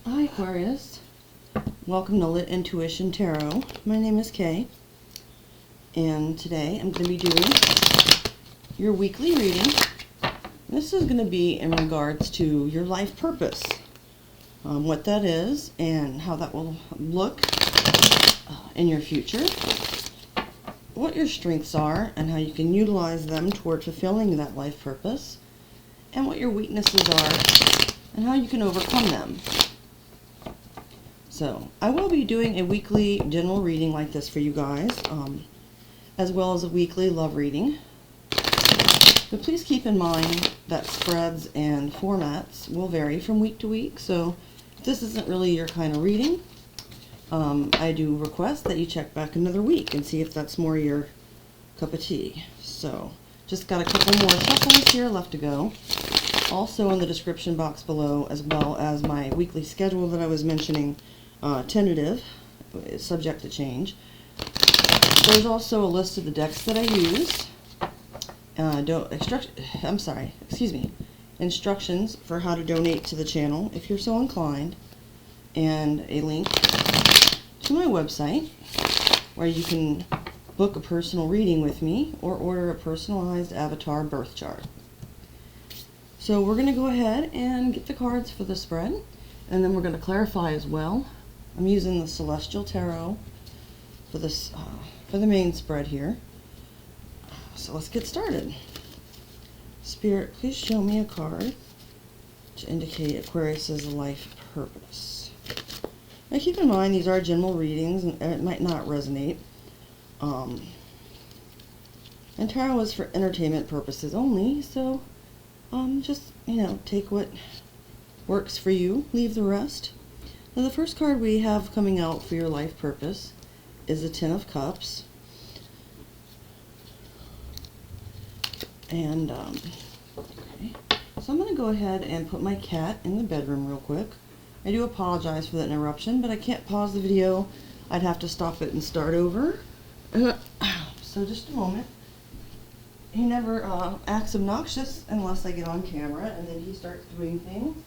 Hi Aquarius, welcome to Lit Intuition Tarot. My name is Kay, and today I'm going to be doing your weekly reading. This is going to be in regards to your life purpose, what that is and how that will look in your future, what your strengths are and how you can utilize them toward fulfilling that life purpose, and what your weaknesses are and how you can overcome them. So, I will be doing a weekly general reading like this for you guys, as well as a weekly love reading. But please keep in mind that spreads and formats will vary from week to week, so if this isn't really your kind of reading, I do request that you check back another week and see if that's more your cup of tea. So, just got a couple more shuffles here left to go. Also in the description box below, as well as my weekly schedule that I was mentioning, tentative, subject to change. There's also a list of the decks that I use. Instructions for how to donate to the channel if you're so inclined, and a link to my website where you can book a personal reading with me or order a personalized avatar birth chart. So we're going to go ahead and get the cards for the spread, and then we're going to clarify as well. I'm using the Celestial Tarot for this for the main spread here. So let's get started. Spirit, please show me a card to indicate Aquarius's life purpose. Now keep in mind these are general readings and it might not resonate. And tarot is for entertainment purposes only, so just, take what works for you, leave the rest. Now the first card we have coming out for your life purpose is the Ten of Cups. And, okay. So I'm going to go ahead and put my cat in the bedroom real quick. I do apologize for that interruption, but I can't pause the video. I'd have to stop it and start over. So just a moment. He never acts obnoxious unless I get on camera, and then he starts doing things.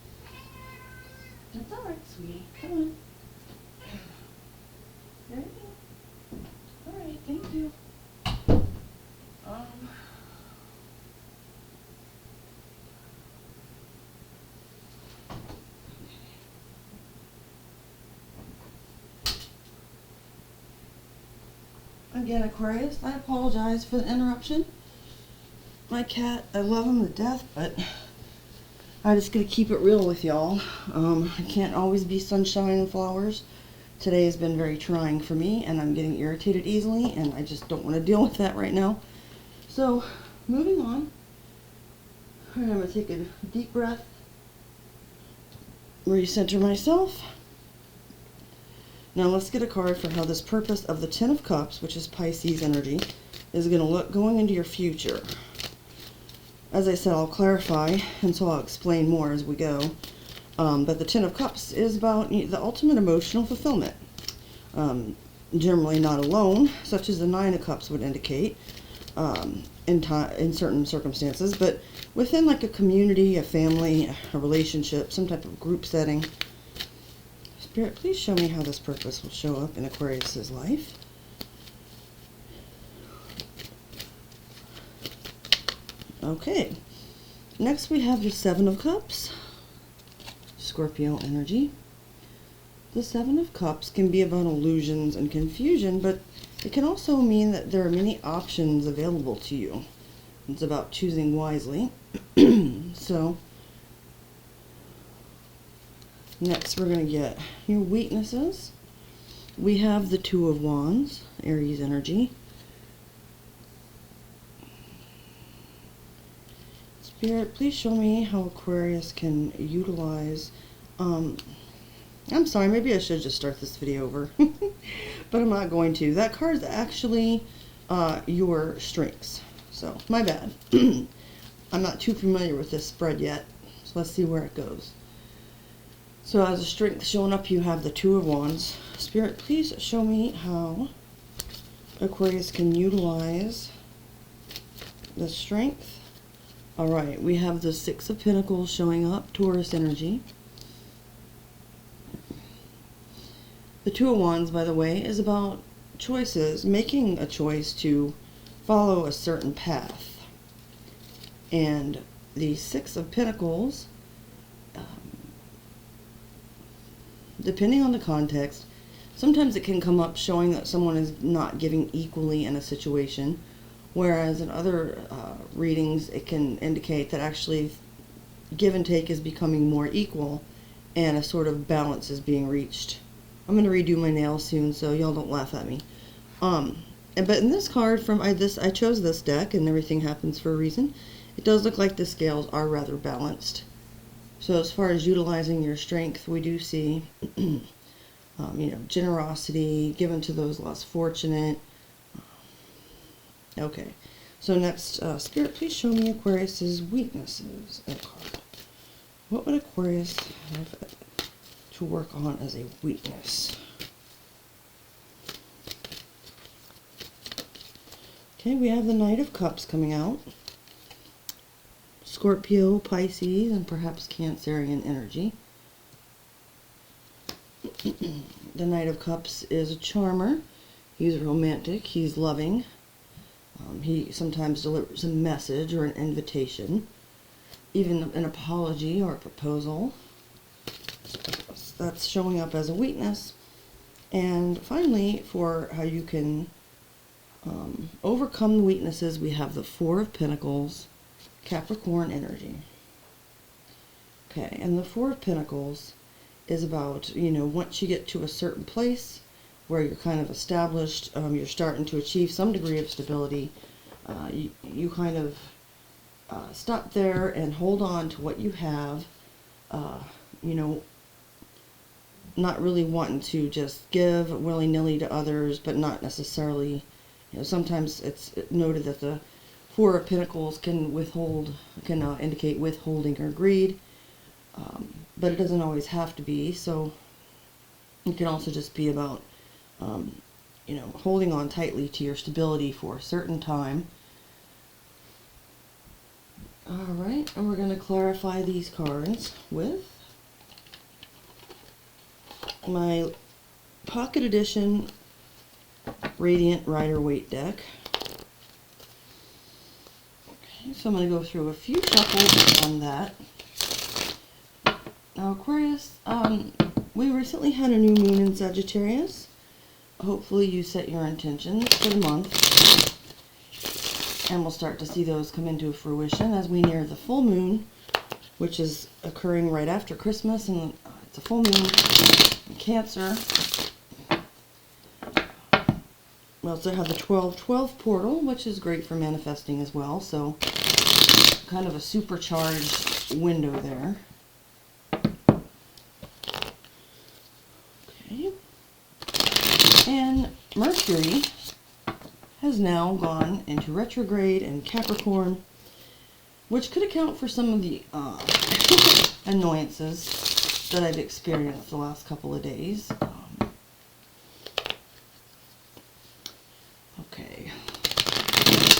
That's alright, sweetie. Come on. There you go. Alright, thank you. Again, Aquarius, I apologize for the interruption. My cat, I love him to death, but I'm just going to keep it real with y'all. I can't always be sunshine and flowers. Today has been very trying for me, and I'm getting irritated easily, and I just don't want to deal with that right now. So, moving on. Alright, I'm going to take a deep breath, recenter myself. Now let's get a card for how this purpose of the Ten of Cups, which is Pisces energy, is going to look going into your future. As I said, I'll clarify, and so I'll explain more as we go. But the Ten of Cups is about the ultimate emotional fulfillment. Generally not alone, such as the Nine of Cups would indicate in certain circumstances, but within like a community, a family, a relationship, some type of group setting. Spirit, please show me how this purpose will show up in Aquarius's life. Okay, next we have the Seven of Cups, Scorpio energy. The Seven of Cups can be about illusions and confusion, but it can also mean that there are many options available to you. It's about choosing wisely. So, next we're going to get your weaknesses. We have the Two of Wands, Aries energy. Spirit, please show me how Aquarius can utilize, I'm sorry, maybe I should just start this video over, but I'm not going to. That card is actually your strengths, so my bad. I'm not too familiar with this spread yet, so let's see where it goes. So as a strength showing up, you have the Two of Wands. Spirit, please show me how Aquarius can utilize the strength. Alright, we have the Six of Pentacles showing up, Taurus energy. The Two of Wands, by the way, is about choices, making a choice to follow a certain path. And the Six of Pentacles, depending on the context, sometimes it can come up showing that someone is not giving equally in a situation, whereas in other readings it can indicate that actually give and take is becoming more equal and a sort of balance is being reached. I'm going to redo my nails soon, so y'all don't laugh at me. But in this card, I chose this deck, and everything happens for a reason. It does look like the scales are rather balanced. So as far as utilizing your strength, we do see generosity given to those less fortunate. Okay, so next, Spirit, please show me Aquarius's weaknesses. What would Aquarius have to work on as a weakness? Okay, we have the Knight of Cups coming out. Scorpio, Pisces, and perhaps Cancerian energy. The Knight of Cups is a charmer. He's romantic. He's loving. He sometimes delivers a message or an invitation, even an apology or a proposal. That's showing up as a weakness. And finally, for how you can overcome the weaknesses, we have the Four of Pentacles, Capricorn energy. Okay, and the Four of Pentacles is about, once you get to a certain place where you're kind of established, you're starting to achieve some degree of stability, you kind of stop there and hold on to what you have, not really wanting to just give willy-nilly to others, but not necessarily, sometimes it's noted that the Four of Pentacles can indicate withholding or greed, but it doesn't always have to be. So it can also just be about, holding on tightly to your stability for a certain time. All right, and we're going to clarify these cards with my Pocket Edition Radiant Rider-Waite deck. Okay, so I'm going to go through a few shuffles on that. Now, Aquarius, we recently had a new moon in Sagittarius. Hopefully you set your intentions for the month, and we'll start to see those come into fruition as we near the full moon, which is occurring right after Christmas, and it's a full moon in Cancer. We also have the 12/12 portal, which is great for manifesting as well, so kind of a supercharged window there. Okay. And Mercury has now gone into retrograde in Capricorn, which could account for some of the annoyances that I've experienced the last couple of days. Okay,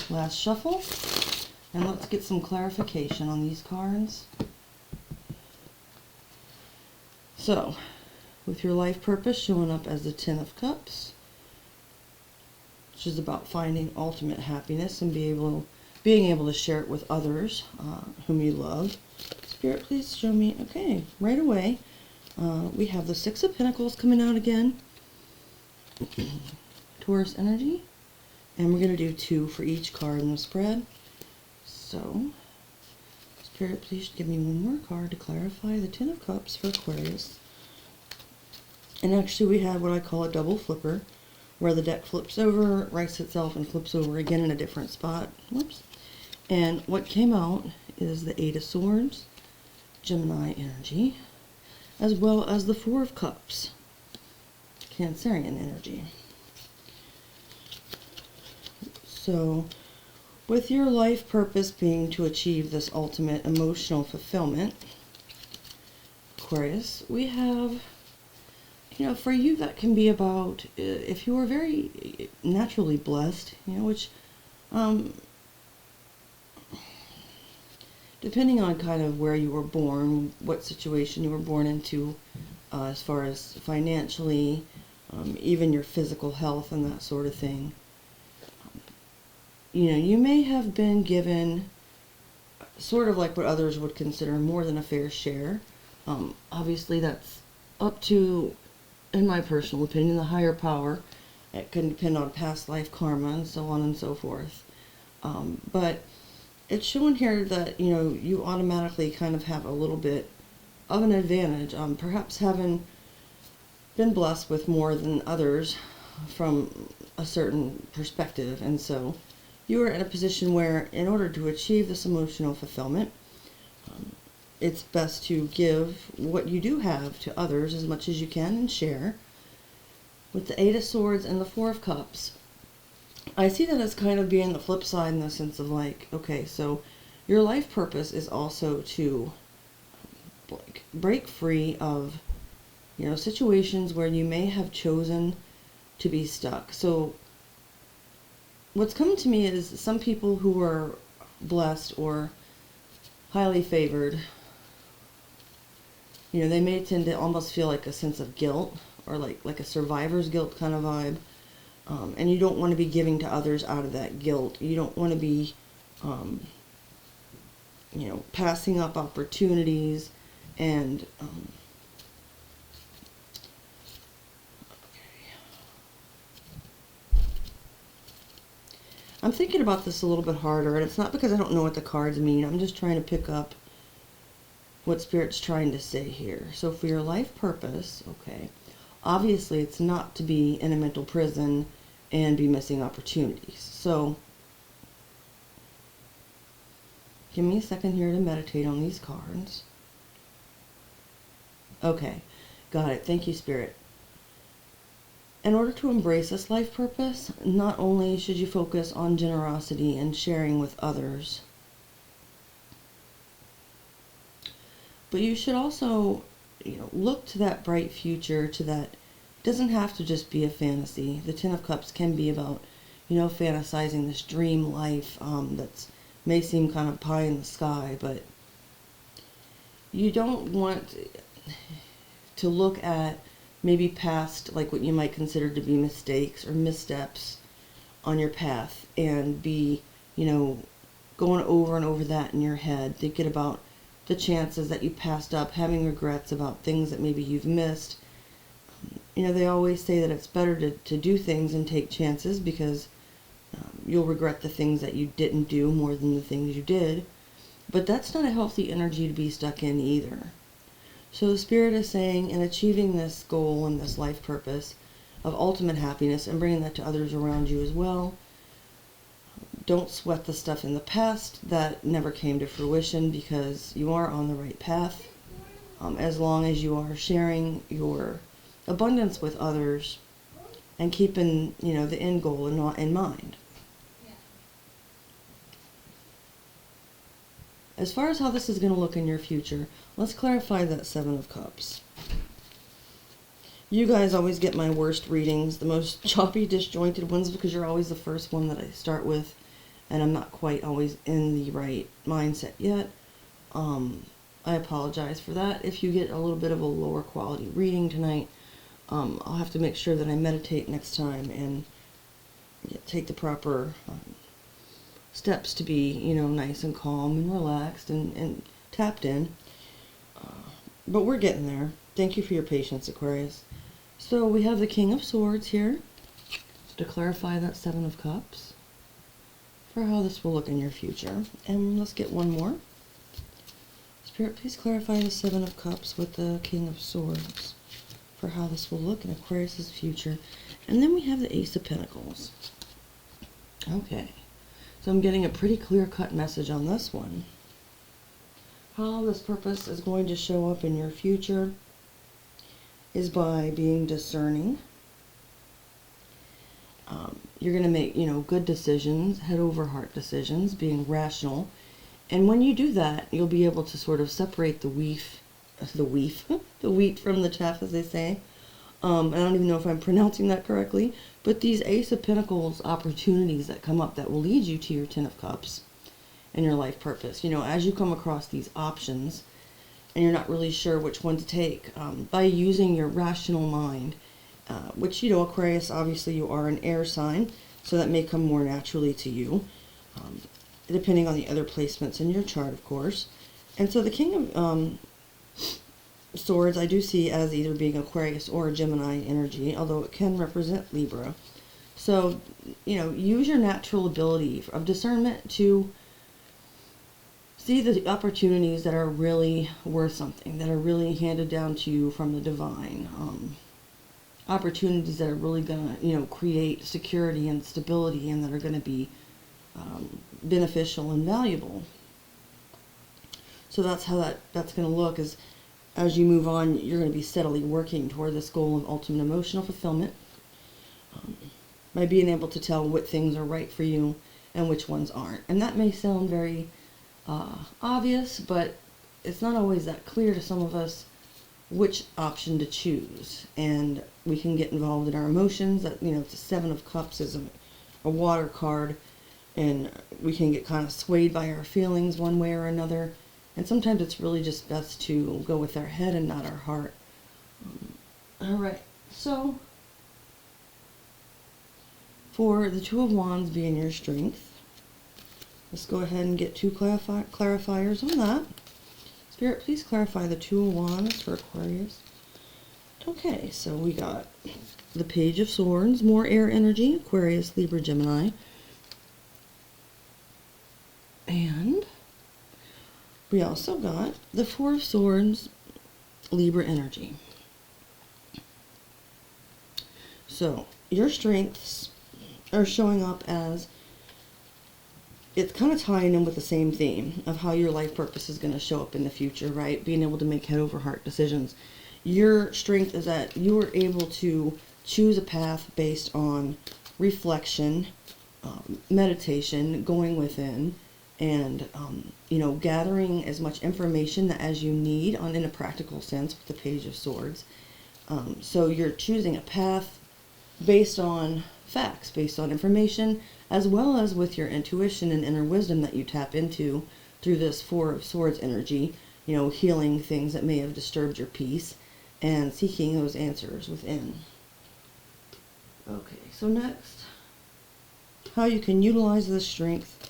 last shuffle, and let's get some clarification on these cards. So, with your life purpose showing up as the Ten of Cups, which is about finding ultimate happiness and being able to share it with others whom you love. Spirit, please show me. Okay, right away, we have the Six of Pentacles coming out again. Taurus energy. And we're going to do 2 for each card in the spread. So, Spirit, please give me one more card to clarify the Ten of Cups for Aquarius. And actually we have what I call a double flipper, where the deck flips over, rights itself, and flips over again in a different spot. Whoops. And what came out is the Eight of Swords, Gemini energy, as well as the Four of Cups, Cancerian energy. So, with your life purpose being to achieve this ultimate emotional fulfillment, Aquarius, we have, for you that can be about, if you are very naturally blessed, which, depending on kind of where you were born, what situation you were born into, as far as financially, even your physical health and that sort of thing. You know, you may have been given sort of like what others would consider more than a fair share. Obviously, that's up to, in my personal opinion, the higher power. It can depend on past life karma and so on and so forth. But it's showing here that, you know, you automatically kind of have a little bit of an advantage, perhaps having been blessed with more than others from a certain perspective. And so you are in a position where, in order to achieve this emotional fulfillment, it's best to give what you do have to others as much as you can and share. With the Eight of Swords and the Four of Cups, I see that as kind of being the flip side in the sense of like, okay, so your life purpose is also to like break free of, you know, situations where you may have chosen to be stuck. So what's coming to me is some people who are blessed or highly favored, you know, they may tend to almost feel like a sense of guilt or like a survivor's guilt kind of vibe. And you don't want to be giving to others out of that guilt. You don't want to be, you know, passing up opportunities and, I'm thinking about this a little bit harder, and it's not because I don't know what the cards mean. I'm just trying to pick up what Spirit's trying to say here. So for your life purpose, okay, obviously it's not to be in a mental prison and be missing opportunities. So give me a second here to meditate on these cards. Okay, got it. Thank you, Spirit. In order to embrace this life purpose, not only should you focus on generosity and sharing with others, but you should also, you know, look to that bright future, to that, it doesn't have to just be a fantasy. The Ten of Cups can be about, you know, fantasizing this dream life that's may seem kind of pie in the sky, but you don't want to look at maybe past, like what you might consider to be mistakes or missteps on your path and be, you know, going over and over that in your head, thinking about the chances that you passed up, having regrets about things that maybe you've missed. You know, they always say that it's better to do things and take chances because you'll regret the things that you didn't do more than the things you did. But that's not a healthy energy to be stuck in either. So the Spirit is saying, in achieving this goal and this life purpose of ultimate happiness and bringing that to others around you as well, don't sweat the stuff in the past that never came to fruition because you are on the right path. As long as you are sharing your abundance with others and keeping, you know, the end goal in mind. As far as how this is going to look in your future, let's clarify that Seven of Cups. You guys always get my worst readings, the most choppy, disjointed ones, because you're always the first one that I start with, and I'm not quite always in the right mindset yet. I apologize for that. If you get a little bit of a lower quality reading tonight, I'll have to make sure that I meditate next time and take the proper steps to be, you know, nice and calm and relaxed and tapped in. But we're getting there. Thank you for your patience, Aquarius. So we have the King of Swords here to clarify that Seven of Cups for how this will look in your future. And let's get one more. Spirit, please clarify the Seven of Cups with the King of Swords for how this will look in Aquarius's future. And then we have the Ace of Pentacles. Okay. So I'm getting a pretty clear-cut message on this one. How this purpose is going to show up in your future is by being discerning. You're going to make, you know, good decisions, head over heart decisions, being rational. And when you do that, you'll be able to sort of separate the wheat from the chaff, as they say. I don't even know if I'm pronouncing that correctly, but these Ace of Pentacles opportunities that come up that will lead you to your Ten of Cups and your life purpose. You know, as you come across these options and you're not really sure which one to take, by using your rational mind which, you know, Aquarius, obviously you are an air sign, so that may come more naturally to you, depending on the other placements in your chart, of course. And so the King of Swords I do see as either being Aquarius or a Gemini energy, although it can represent Libra. So, you know, use your natural ability of discernment to see the opportunities that are really worth something, that are really handed down to you from the divine. Opportunities that are really going to, you know, create security and stability, and that are going to be beneficial and valuable. So that's how that's going to look, is as you move on, you're going to be steadily working toward this goal of ultimate emotional fulfillment, by being able to tell what things are right for you and which ones aren't. And that may sound very obvious, but it's not always that clear to some of us which option to choose. And we can get involved in our emotions. That, you know, it's a Seven of Cups is a water card, and we can get kind of swayed by our feelings one way or another. And sometimes it's really just best to go with our head and not our heart. All right, so for the Two of Wands being your strength, let's go ahead and get two clarifiers on that. Spirit, please clarify the Two of Wands for Aquarius. Okay, so we got the Page of Swords, more air energy, Aquarius, Libra, Gemini. And we also got the Four of Swords, Libra energy. So your strengths are showing up as, it's kind of tying in with the same theme of how your life purpose is going to show up in the future, right? Being able to make head over heart decisions. Your strength is that you are able to choose a path based on reflection, meditation, going within, and you know, gathering as much information as you need in a practical sense with the Page of Swords. So you're choosing a path based on facts, based on information, as well as with your intuition and inner wisdom that you tap into through this Four of Swords energy, you know, healing things that may have disturbed your peace and seeking those answers within. Okay, so next, how you can utilize this strength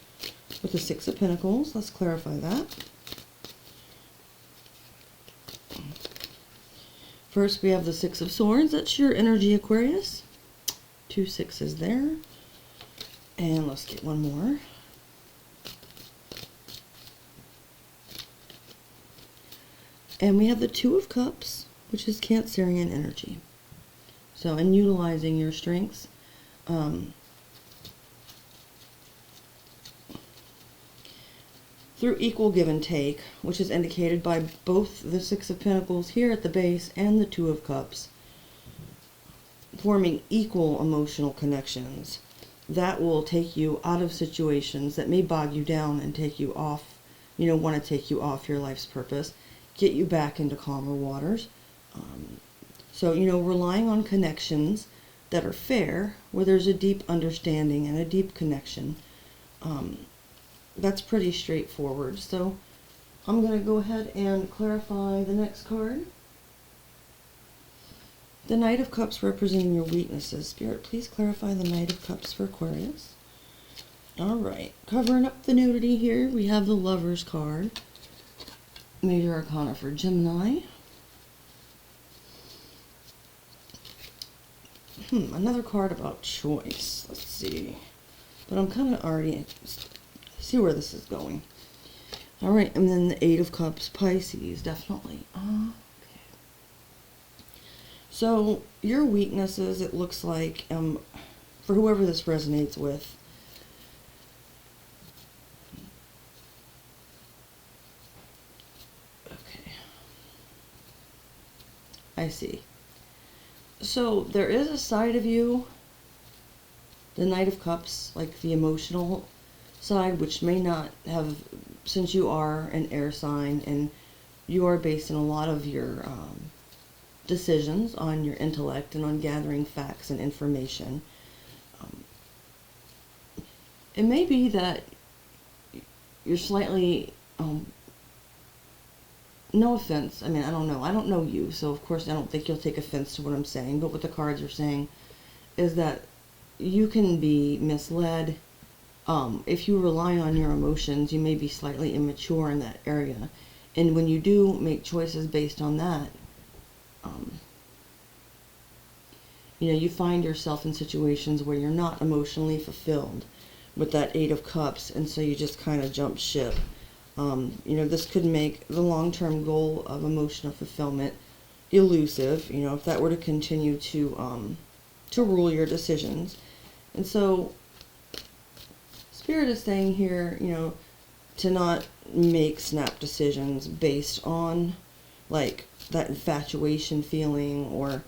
with the Six of Pentacles. Let's clarify that. First, we have the Six of Swords. That's your energy, Aquarius. Two sixes there. And let's get one more. And we have the Two of Cups, which is Cancerian energy. So, in utilizing your strengths, through equal give and take, which is indicated by both the Six of Pentacles here at the base and the Two of Cups, forming equal emotional connections, that will take you out of situations that may bog you down and take you off, you know, want to take you off your life's purpose, get you back into calmer waters. So, you know, relying on connections that are fair, where there's a deep understanding and a deep connection, that's pretty straightforward. So I'm going to go ahead and clarify the next card. The Knight of Cups representing your weaknesses. Spirit, please clarify the Knight of Cups for Aquarius. Alright, covering up the nudity here, we have the Lover's card. Major Arcana for Gemini. Another card about choice. Let's see. But I'm kind of already see where this is going. Alright, and then the Eight of Cups, Pisces, definitely. Okay. So, your weaknesses, it looks like, for whoever this resonates with, okay, I see. So, there is a side of you, the Knight of Cups, like the emotional side, which may not have, since you are an air sign and you are basing a lot of your decisions on your intellect and on gathering facts and information. It may be that you're slightly no offense, I mean, I don't know you, so of course I don't think you'll take offense to what I'm saying, but what the cards are saying is that you can be misled. If you rely on your emotions, you may be slightly immature in that area. And when you do make choices based on that, you find yourself in situations where you're not emotionally fulfilled with that Eight of Cups, and so you just kind of jump ship. This could make the long-term goal of emotional fulfillment elusive, if that were to continue to rule your decisions. And so Spirit is saying here, to not make snap decisions based on like that infatuation feeling, or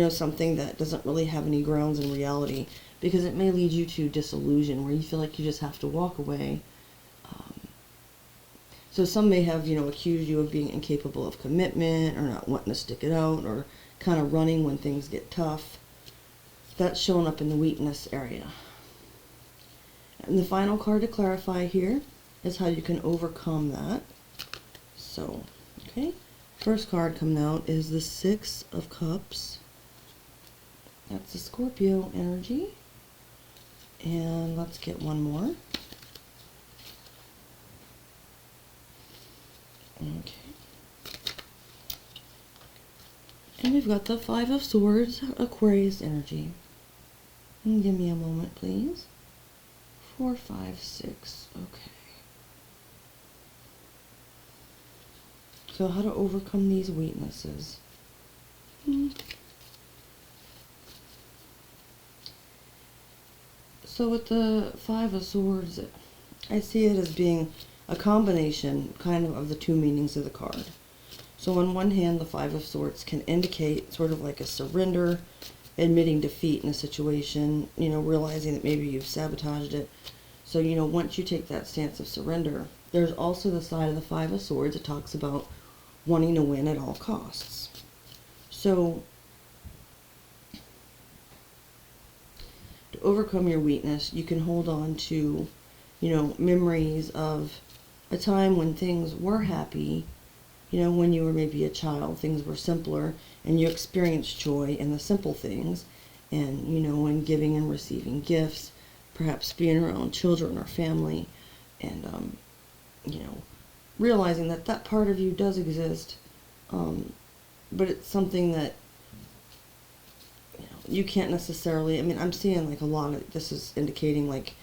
something that doesn't really have any grounds in reality, because it may lead you to disillusion where you feel like you just have to walk away. So some may have accused you of being incapable of commitment, or not wanting to stick it out, or kind of running when things get tough. That's showing up in the weakness area. And the final card to clarify here is how you can overcome that. So, okay. First card coming out is the Six of Cups. That's the Scorpio energy. And let's get one more. Okay. And we've got the Five of Swords, Aquarius energy. And give me a moment, please. 4, 5, 6. Okay. So how to overcome these weaknesses. So with the Five of Swords, I see it as being a combination kind of the two meanings of the card. So on one hand, the Five of Swords can indicate sort of like a surrender, admitting defeat in a situation, realizing that maybe you've sabotaged it. So, once you take that stance of surrender, there's also the side of the Five of Swords that talks about wanting to win at all costs. So, to overcome your weakness, you can hold on to, memories of a time when things were happy, when you were maybe a child, things were simpler, and you experienced joy in the simple things, and, in giving and receiving gifts, perhaps being around children or family, and, realizing that that part of you does exist, but it's something that, you can't necessarily, I'm seeing like a lot of, this is indicating like,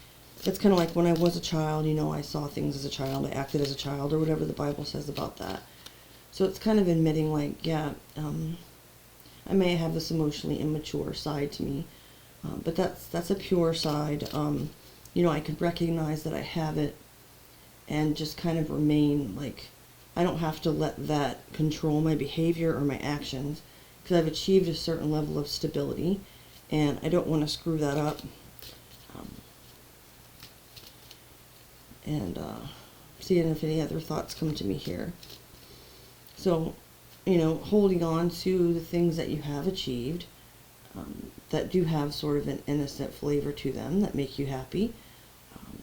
it's kind of like when I was a child, I saw things as a child, I acted as a child, or whatever the Bible says about that. So it's kind of admitting like, yeah, I may have this emotionally immature side to me, but that's a pure side. I can recognize that I have it, and just kind of remain like, I don't have to let that control my behavior or my actions, because I've achieved a certain level of stability, and I don't want to screw that up. Seeing if any other thoughts come to me here. So, holding on to the things that you have achieved, that do have sort of an innocent flavor to them, that make you happy,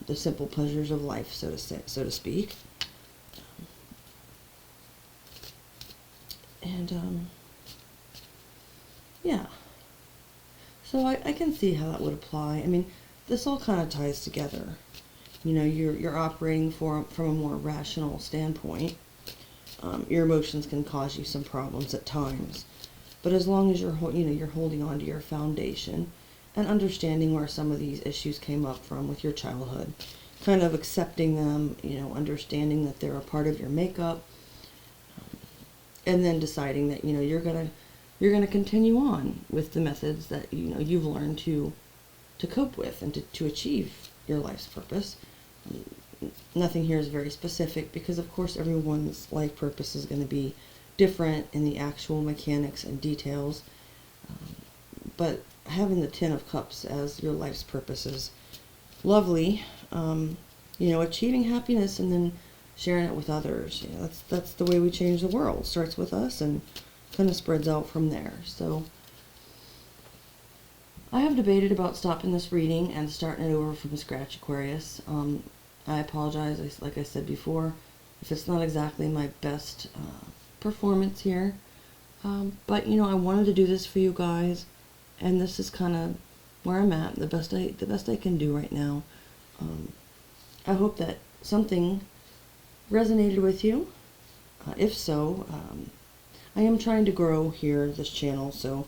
the simple pleasures of life, so to speak. Yeah. So I can see how that would apply. This all kind of ties together. You're operating from a more rational standpoint. Your emotions can cause you some problems at times, but as long as you're holding on to your foundation and understanding where some of these issues came up from with your childhood, kind of accepting them, understanding that they're a part of your makeup, and then deciding that you're gonna continue on with the methods that you've learned to cope with and to achieve your life's purpose. Nothing here is very specific, because of course everyone's life purpose is going to be different in the actual mechanics and details, but having the Ten of Cups as your life's purpose is lovely. Achieving happiness and then sharing it with others, that's the way we change the world. It starts with us and kind of spreads out from there. So I have debated about stopping this reading and starting it over from scratch, Aquarius. I apologize, like I said before, if it's not exactly my best performance here. But you know, I wanted to do this for you guys, and this is kind of where I'm at, the best I can do right now. I hope that something resonated with you. If so, I am trying to grow here, this channel, so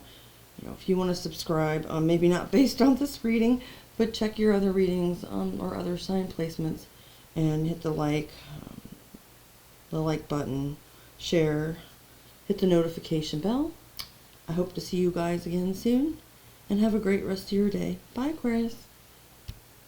you know, if you want to subscribe, maybe not based on this reading, but check your other readings or other sign placements, and hit the like button, share, hit the notification bell. I hope to see you guys again soon, and have a great rest of your day. Bye, Aquarius.